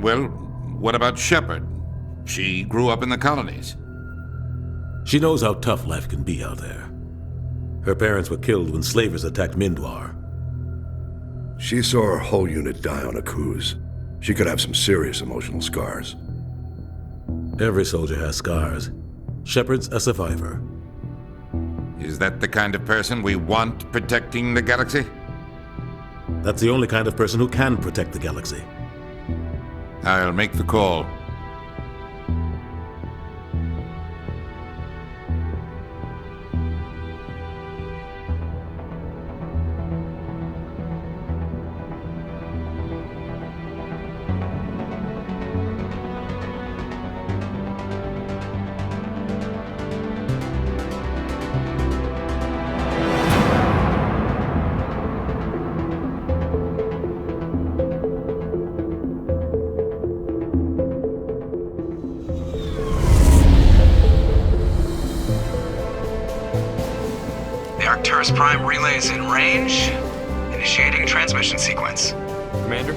Well, what about Shepard? She grew up in the colonies. She knows how tough life can be out there. Her parents were killed when slavers attacked Mindwar. She saw her whole unit die on a cruise. She could have some serious emotional scars. Every soldier has scars. Shepard's a survivor. Is that the kind of person we want protecting the galaxy? That's the only kind of person who can protect the galaxy. I'll make the call. Arcturus Prime relay is in range. Initiating transmission sequence. Commander?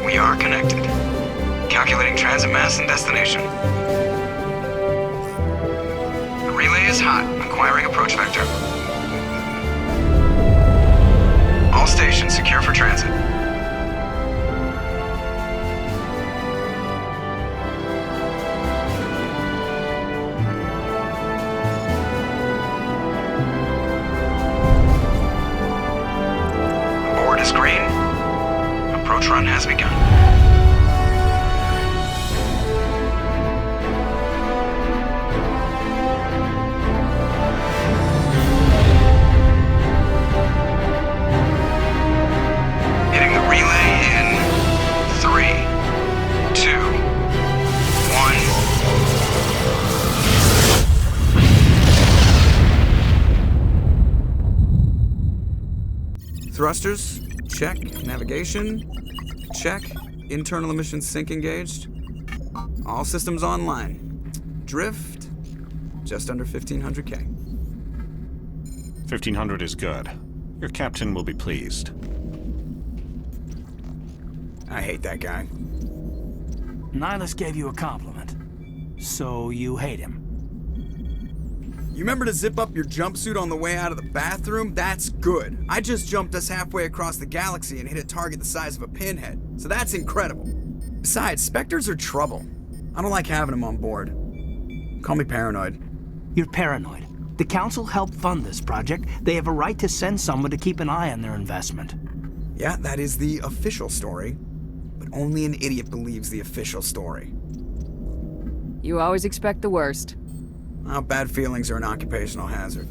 We are connected. Calculating transit mass and destination. The relay is hot. Acquiring approach vector. All stations secure for transit. Green. Approach run has begun. Hitting the relay in 3, 2, 1. Thrusters. Check. Navigation. Check. Internal emissions sync engaged. All systems online. Drift. Just under 1,500K. 1,500 is good. Your captain will be pleased. I hate that guy. Nihilus gave you a compliment. So you hate him. You remember to zip up your jumpsuit on the way out of the bathroom? That's good. I just jumped us halfway across the galaxy and hit a target the size of a pinhead. So that's incredible. Besides, Spectres are trouble. I don't like having them on board. Call me paranoid. You're paranoid. The Council helped fund this project. They have a right to send someone to keep an eye on their investment. Yeah, that is the official story. But only an idiot believes the official story. You always expect the worst. Well, bad feelings are an occupational hazard.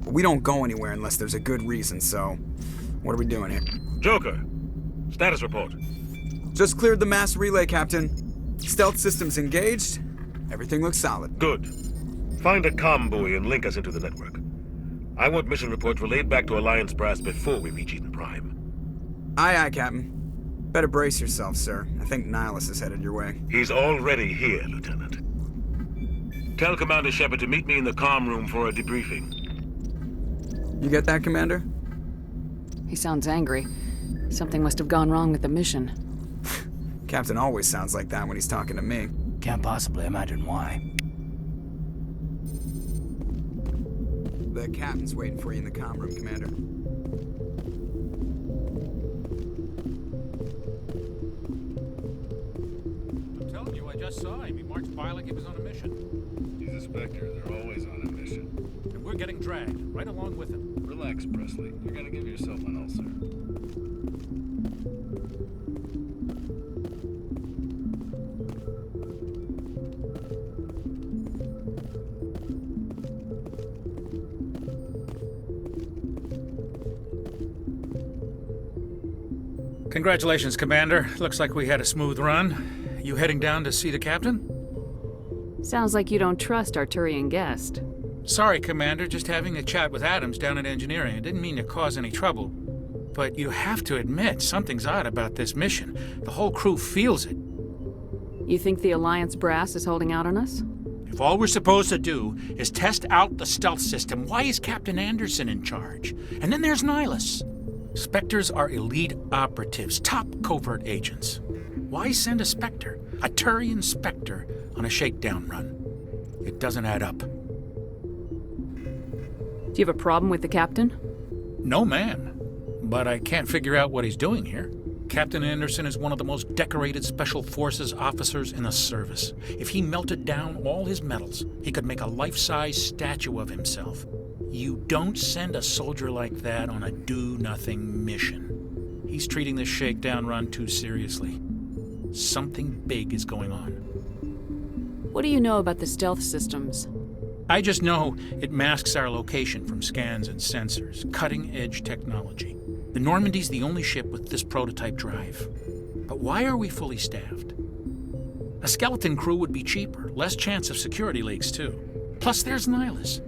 But we don't go anywhere unless there's a good reason, so what are we doing here? Joker, status report. Just cleared the mass relay, Captain. Stealth systems engaged. Everything looks solid. Good. Find a comm buoy and link us into the network. I want mission reports relayed back to Alliance Brass before we reach Eden Prime. Aye, aye, Captain. Better brace yourself, sir. I think Nihilus is headed your way. He's already here, Lieutenant. Tell Commander Shepard to meet me in the comm room for a debriefing. You get that, Commander? He sounds angry. Something must have gone wrong with the mission. Captain always sounds like that when he's talking to me. Can't possibly imagine why. The captain's waiting for you in the comm room, Commander. I'm telling you, I just saw him. He marched by like he was on a mission. He's a Spectre. They're always on a mission. And we're getting dragged, right along with him. Relax, Presley. You're gonna give yourself an ulcer. Congratulations, Commander. Looks like we had a smooth run. You heading down to see the captain? Sounds like you don't trust Arturian guest. Sorry, Commander. Just having a chat with Adams down at engineering. I didn't mean to cause any trouble. But you have to admit, something's odd about this mission. The whole crew feels it. You think the Alliance brass is holding out on us? If all we're supposed to do is test out the stealth system, why is Captain Anderson in charge? And then there's Nihilus. Spectres are elite operatives, top covert agents. Why send a Spectre, a Turian Spectre, on a shakedown run? It doesn't add up. Do you have a problem with the captain? No, man. But I can't figure out what he's doing here. Captain Anderson is one of the most decorated Special Forces officers in the service. If he melted down all his medals, he could make a life-size statue of himself. You don't send a soldier like that on a do-nothing mission. He's treating this shakedown run too seriously. Something big is going on. What do you know about the stealth systems? I just know it masks our location from scans and sensors. Cutting-edge technology. The Normandy's the only ship with this prototype drive. But why are we fully staffed? A skeleton crew would be cheaper, less chance of security leaks, too. Plus, there's Nihilus.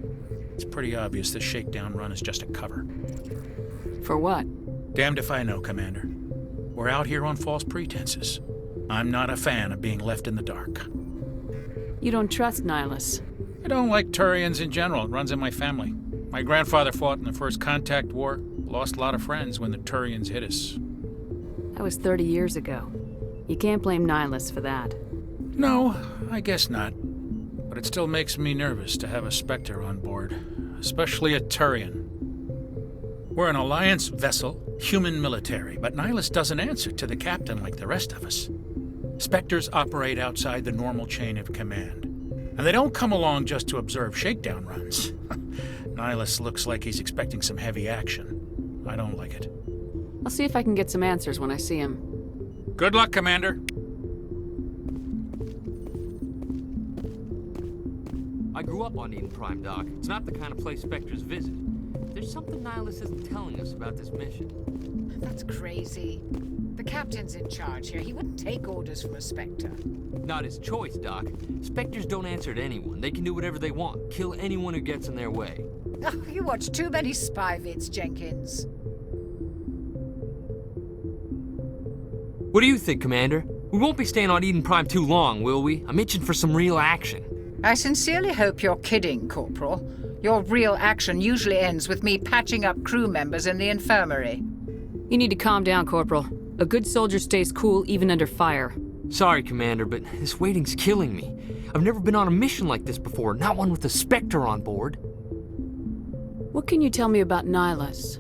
It's pretty obvious this shakedown run is just a cover. For what? Damned if I know, Commander. We're out here on false pretenses. I'm not a fan of being left in the dark. You don't trust Nihilus? I don't like Turians in general. It runs in my family. My grandfather fought in the First Contact War. Lost a lot of friends when the Turians hit us. That was 30 years ago. You can't blame Nihilus for that. No, I guess not. But it still makes me nervous to have a Spectre on board. Especially a Turian. We're an Alliance vessel, human military, but Nihilus doesn't answer to the captain like the rest of us. Spectres operate outside the normal chain of command. And they don't come along just to observe shakedown runs. Nihilus looks like he's expecting some heavy action. I don't like it. I'll see if I can get some answers when I see him. Good luck, Commander. I grew up on Eden Prime, Doc. It's not the kind of place Spectres visit. There's something Nihilus isn't telling us about this mission. That's crazy. The captain's in charge here. He wouldn't take orders from a Spectre. Not his choice, Doc. Spectres don't answer to anyone. They can do whatever they want. Kill anyone who gets in their way. Oh, you watch too many spy vids, Jenkins. What do you think, Commander? We won't be staying on Eden Prime too long, will we? I'm itching for some real action. I sincerely hope you're kidding, Corporal. Your real action usually ends with me patching up crew members in the infirmary. You need to calm down, Corporal. A good soldier stays cool even under fire. Sorry, Commander, but this waiting's killing me. I've never been on a mission like this before, not one with a Spectre on board. What can you tell me about Nihilus?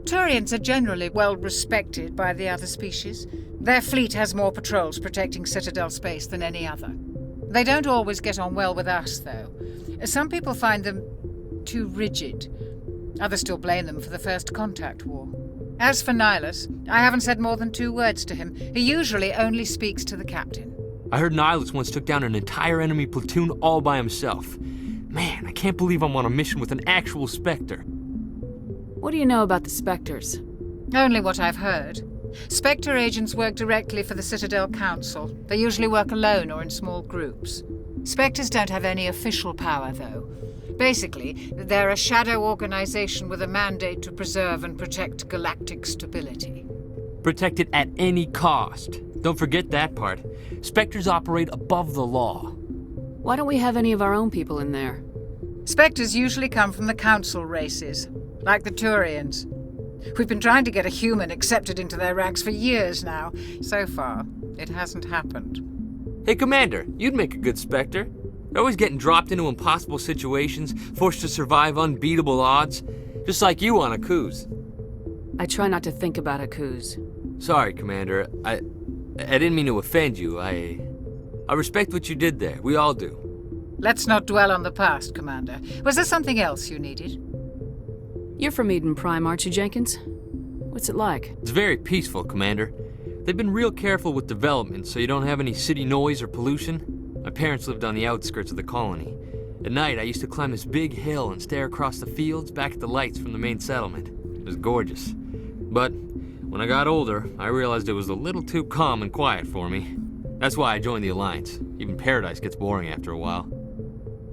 Turians are generally well respected by the other species. Their fleet has more patrols protecting Citadel space than any other. They don't always get on well with us, though. Some people find them too rigid. Others still blame them for the First Contact War. As for Nihilus, I haven't said more than 2 words to him. He usually only speaks to the captain. I heard Nihilus once took down an entire enemy platoon all by himself. Man, I can't believe I'm on a mission with an actual Spectre. What do you know about the Spectres? Only what I've heard. Spectre agents work directly for the Citadel Council. They usually work alone or in small groups. Spectres don't have any official power, though. Basically, they're a shadow organization with a mandate to preserve and protect galactic stability. Protect it at any cost. Don't forget that part. Spectres operate above the law. Why don't we have any of our own people in there? Spectres usually come from the Council races, like the Turians. We've been trying to get a human accepted into their ranks for years now. So far, it hasn't happened. Hey, Commander, you'd make a good Spectre. They're always getting dropped into impossible situations, forced to survive unbeatable odds, just like you on Akuz. I try not to think about Akuz. Sorry, Commander. I didn't mean to offend you. I respect what you did there. We all do. Let's not dwell on the past, Commander. Was there something else you needed? You're from Eden Prime, aren't you, Jenkins? What's it like? It's very peaceful, Commander. They've been real careful with development, so you don't have any city noise or pollution. My parents lived on the outskirts of the colony. At night, I used to climb this big hill and stare across the fields back at the lights from the main settlement. It was gorgeous. But when I got older, I realized it was a little too calm and quiet for me. That's why I joined the Alliance. Even Paradise gets boring after a while.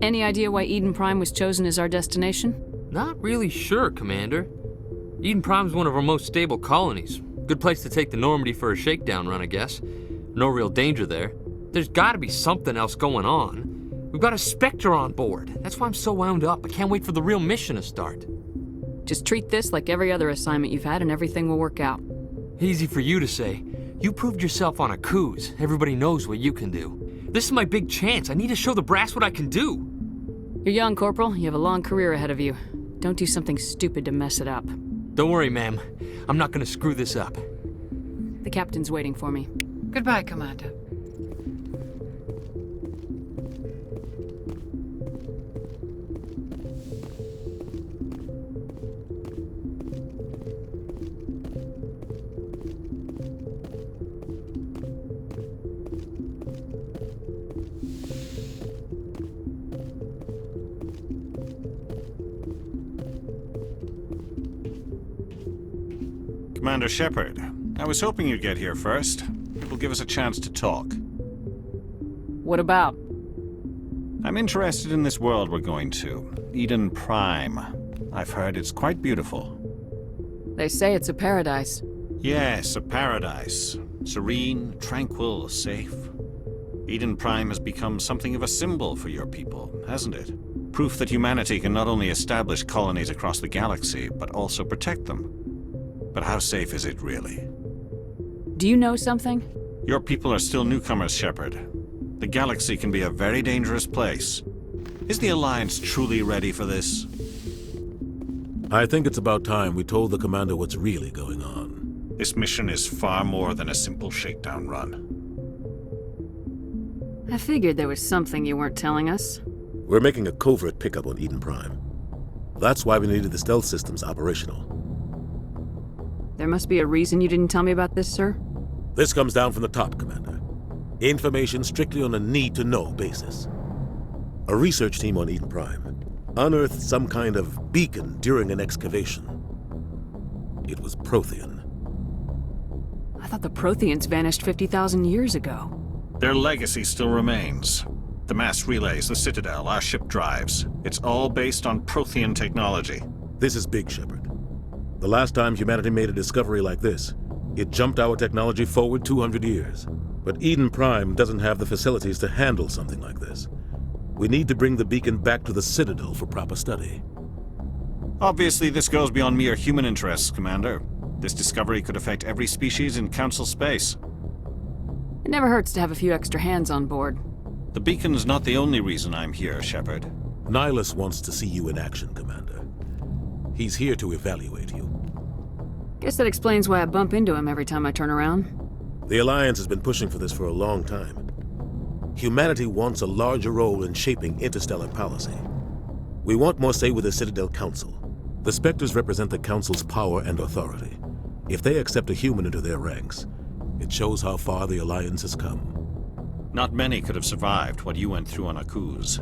Any idea why Eden Prime was chosen as our destination? Not really sure, Commander. Eden Prime's one of our most stable colonies. Good place to take the Normandy for a shakedown run, I guess. No real danger there. There's gotta be something else going on. We've got a Spectre on board. That's why I'm so wound up. I can't wait for the real mission to start. Just treat this like every other assignment you've had and everything will work out. Easy for you to say. You proved yourself on a cruise. Everybody knows what you can do. This is my big chance. I need to show the brass what I can do. You're young, Corporal. You have a long career ahead of you. Don't do something stupid to mess it up. Don't worry, ma'am. I'm not gonna screw this up. The captain's waiting for me. Goodbye, Commander. Commander Shepard, I was hoping you'd get here first. It will give us a chance to talk. What about? I'm interested in this world we're going to, Eden Prime. I've heard it's quite beautiful. They say it's a paradise. Yes, a paradise. Serene, tranquil, safe. Eden Prime has become something of a symbol for your people, hasn't it? Proof that humanity can not only establish colonies across the galaxy, but also protect them. But how safe is it really? Do you know something? Your people are still newcomers, Shepard. The galaxy can be a very dangerous place. Is the Alliance truly ready for this? I think it's about time we told the commander what's really going on. This mission is far more than a simple shakedown run. I figured there was something you weren't telling us. We're making a covert pickup on Eden Prime. That's why we needed the stealth systems operational. There must be a reason you didn't tell me about this, sir? This comes down from the top, Commander. Information strictly on a need-to-know basis. A research team on Eden Prime unearthed some kind of beacon during an excavation. It was Prothean. I thought the Protheans vanished 50,000 years ago. Their legacy still remains. The mass relays, the Citadel, our ship drives. It's all based on Prothean technology. This is big, Shepard. The last time humanity made a discovery like this, it jumped our technology forward 200 years. But Eden Prime doesn't have the facilities to handle something like this. We need to bring the beacon back to the Citadel for proper study. Obviously, this goes beyond mere human interests, Commander. This discovery could affect every species in Council space. It never hurts to have a few extra hands on board. The beacon's not the only reason I'm here, Shepard. Nihilus wants to see you in action, Commander. He's here to evaluate you. Guess that explains why I bump into him every time I turn around. The Alliance has been pushing for this for a long time. Humanity wants a larger role in shaping interstellar policy. We want more say with the Citadel Council. The Spectres represent the Council's power and authority. If they accept a human into their ranks, it shows how far the Alliance has come. Not many could have survived what you went through on Akuz.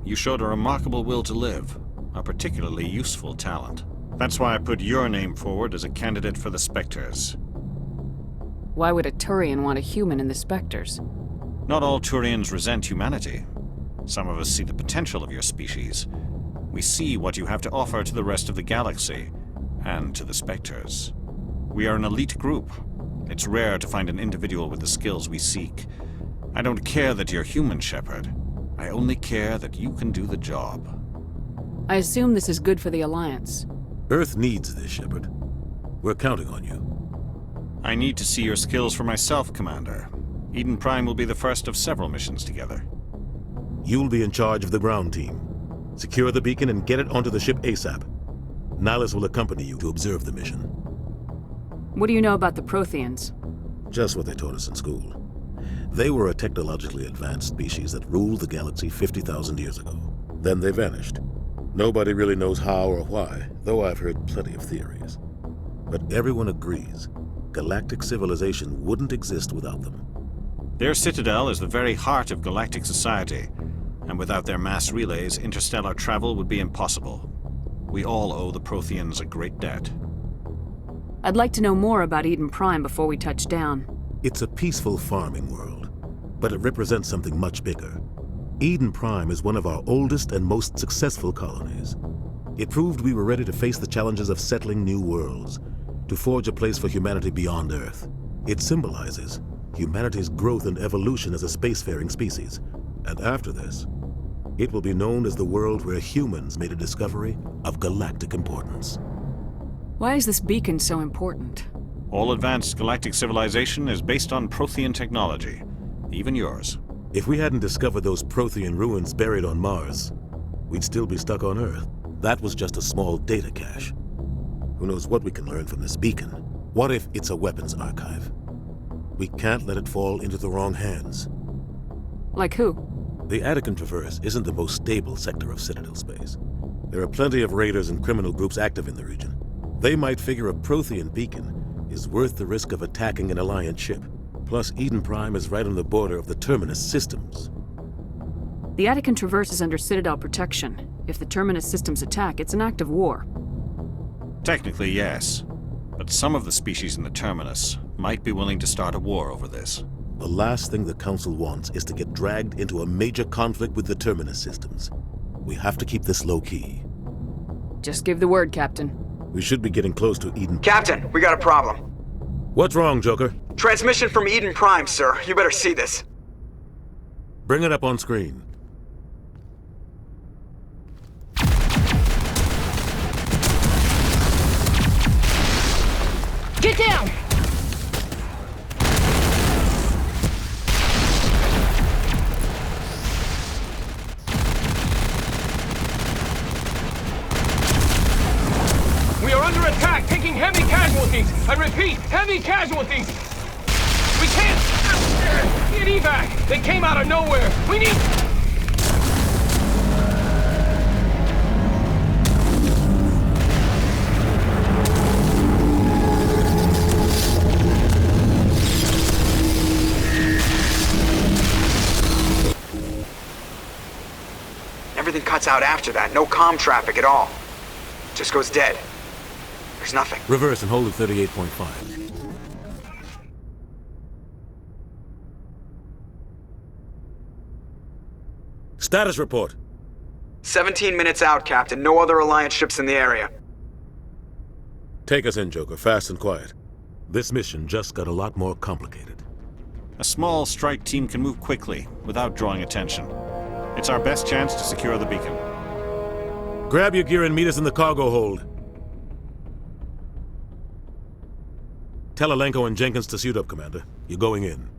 You showed a remarkable will to live, a particularly useful talent. That's why I put your name forward as a candidate for the Spectres. Why would a Turian want a human in the Spectres? Not all Turians resent humanity. Some of us see the potential of your species. We see what you have to offer to the rest of the galaxy, and to the Spectres. We are an elite group. It's rare to find an individual with the skills we seek. I don't care that you're human, Shepard. I only care that you can do the job. I assume this is good for the Alliance. Earth needs this, Shepard. We're counting on you. I need to see your skills for myself, Commander. Eden Prime will be the first of several missions together. You'll be in charge of the ground team. Secure the beacon and get it onto the ship ASAP. Nihilus will accompany you to observe the mission. What do you know about the Protheans? Just what they taught us in school. They were a technologically advanced species that ruled the galaxy 50,000 years ago. Then they vanished. Nobody really knows how or why, though I've heard plenty of theories. But everyone agrees, galactic civilization wouldn't exist without them. Their citadel is the very heart of galactic society, and without their mass relays, interstellar travel would be impossible. We all owe the Protheans a great debt. I'd like to know more about Eden Prime before we touch down. It's a peaceful farming world, but it represents something much bigger. Eden Prime is one of our oldest and most successful colonies. It proved we were ready to face the challenges of settling new worlds, to forge a place for humanity beyond Earth. It symbolizes humanity's growth and evolution as a spacefaring species. And after this, it will be known as the world where humans made a discovery of galactic importance. Why is this beacon so important? All advanced galactic civilization is based on Prothean technology, even yours. If we hadn't discovered those Prothean ruins buried on Mars, we'd still be stuck on Earth. That was just a small data cache. Who knows what we can learn from this beacon? What if it's a weapons archive? We can't let it fall into the wrong hands. Like who? The Attican Traverse isn't the most stable sector of Citadel space. There are plenty of raiders and criminal groups active in the region. They might figure a Prothean beacon is worth the risk of attacking an Alliance ship. Plus, Eden Prime is right on the border of the Terminus systems. The Attican Traverse is under Citadel protection. If the Terminus systems attack, it's an act of war. Technically, yes. But some of the species in the Terminus might be willing to start a war over this. The last thing the Council wants is to get dragged into a major conflict with the Terminus systems. We have to keep this low-key. Just give the word, Captain. We should be getting close to Eden. Captain, we got a problem. What's wrong, Joker? Transmission from Eden Prime, sir. You better see this. Bring it up on screen. Get down! We are under attack, taking heavy casualties. I repeat, heavy casualties. We can't get evac. They came out of nowhere. We need... Everything cuts out after that. No comm traffic at all. Just goes dead. There's nothing. Reverse and hold at 38.5. Status report. 17 minutes out, Captain. No other Alliance ships in the area. Take us in, Joker, fast and quiet. This mission just got a lot more complicated. A small strike team can move quickly, without drawing attention. It's our best chance to secure the beacon. Grab your gear and meet us in the cargo hold. Tell Alenko and Jenkins to suit up, Commander. You're going in.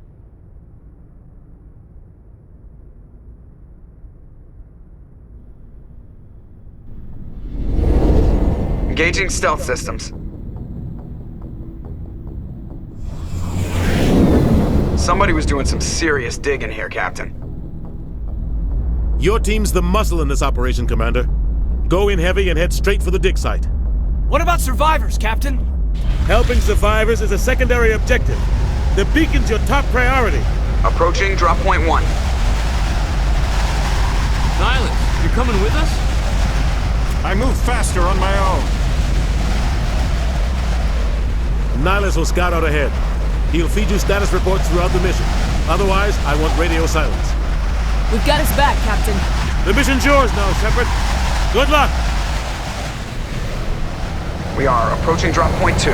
Engaging stealth systems. Somebody was doing some serious digging here, Captain. Your team's the muscle in this operation, Commander. Go in heavy and head straight for the dig site. What about survivors, Captain? Helping survivors is a secondary objective. The beacon's your top priority. Approaching drop point 1. Nihilus, you're coming with us? I move faster on my own. Nihilus will scout out ahead. He'll feed you status reports throughout the mission. Otherwise, I want radio silence. We've got his back, Captain. The mission's yours now, Shepard. Good luck! We are approaching drop point 2.